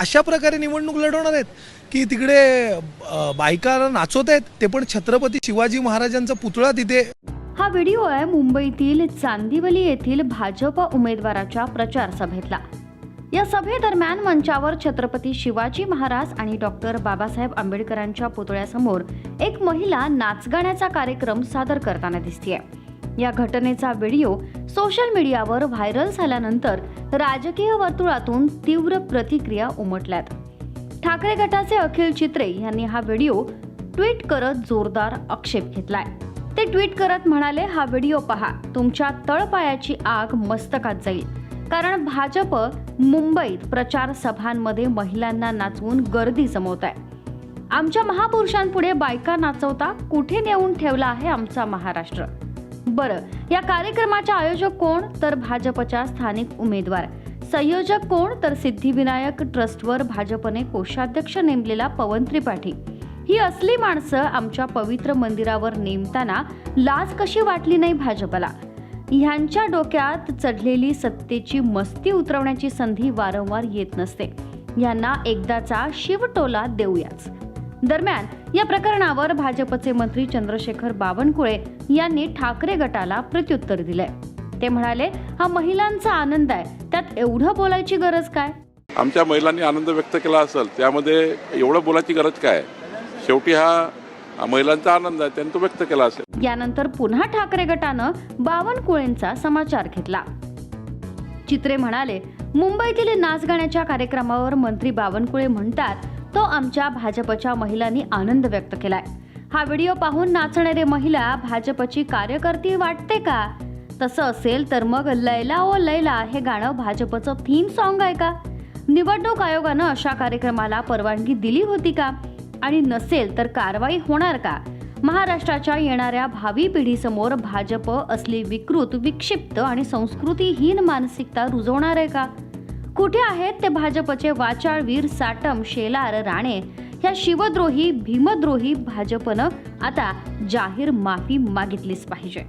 अशा प्रकारे निवडणूक लढवणार आहेत की तिकडे बायकांना नाचवत आहेत, ते पण छत्रपती शिवाजी महाराजांचा पुतळा तिथे. हा व्हिडिओ आहे मुंबईतील चांदिवली येथील भाजप उमेदवाराच्या प्रचार सभेतला. या सभेदरम्यान मंचावर छत्रपती शिवाजी महाराज आणि डॉक्टर बाबासाहेब आंबेडकरांच्या पुतळ्यासमोर एक महिला नाचगाण्याचा कार्यक्रम सादर करताना दिसतेय. या घटनेचा व्हिडिओ सोशल मीडियावर व्हायरल झाल्यानंतर राजकीय वर्तुळातून तीव्र प्रतिक्रिया उमटल्यात. ठाकरे गटाचे अखिल चित्रे यांनी हा व्हिडिओ ट्विट करत जोरदार आक्षेप घेतलाय. ते ट्विट करत म्हणाले, हा व्हिडिओ पहा, तुमच्या तळपायाची आग मस्तकात जाईल. कारण भाजप मुंबईत प्रचार सभांमध्ये महिलांना नाचवून गर्दी जमवत आहे. आमच्या महापुरुषांपुढे बायका नाचवता कुठे नेऊन ठेवला आहे आमचा महाराष्ट्र. बरं, या कार्यक्रमाचे आयोजक कोण तर भाजपच्या स्थानिक उमेदवार. संयोजक कोण तर सिद्धिविनायक ट्रस्टवर भाजपने कोषाध्यक्ष नेमलेला पवन त्रिपाठी. ही असली माणसं आमच्या पवित्र मंदिरावर नेमताना लाज कशी वाटली नाही भाजपला. ह्यांच्या डोक्यात चढलेली सत्तेची मस्ती उतरवण्याची संधी वारंवार येत नसते. यांना एकदाचा शिवटोला देऊयाच. दरम्यान या प्रकरणावर भाजपचे मंत्री चंद्रशेखर बावनकुळे यांनी ठाकरे गटाला प्रत्युत्तर दिलंय. ते म्हणाले, हा महिलांचा आनंद आहे, त्यात एवढं बोलायची गरज काय. आमच्या महिलांनी आनंद व्यक्त केला असेल त्यामध्ये एवढं बोलायची गरज काय. शेवटी हा महिलांचा आनंद आहे, त्यांनी तो व्यक्त केला असेल. यानंतर पुन्हा ठाकरे गटानं बावनकुळेंचा समाचार घेतला. चित्रे म्हणाले, मुंबईतील नाचगाण्याच्या कार्यक्रमावर मंत्री बावनकुळे म्हणतात, तो आमच्या भाजपच्या महिलांनी आनंद व्यक्त केलाय. हा व्हिडिओ पाहून नाचणारे महिला भाजपची कार्यकर्ती वाटते का. तसं असेल तर मग लैला ओ लैला हे गाणं भाजपचं थीम सॉन्ग आहे का. निवडणूक आयोगानं अशा कार्यक्रमाला परवानगी दिली होती का. आणि नसेल तर कारवाई होणार का. महाराष्ट्राच्या येणाऱ्या भावी पिढीसमोर भाजप असली विकृत, विक्षिप्त आणि संस्कृतीहीन मानसिकता रुजवणार आहे का. कुठे आहेत ते भाजपचे वाचाळवीर साटम, शेलार, राणे. ह्या शिवद्रोही, भीमद्रोही भाजपनं आता जाहीर माफी मागितलीच पाहिजे.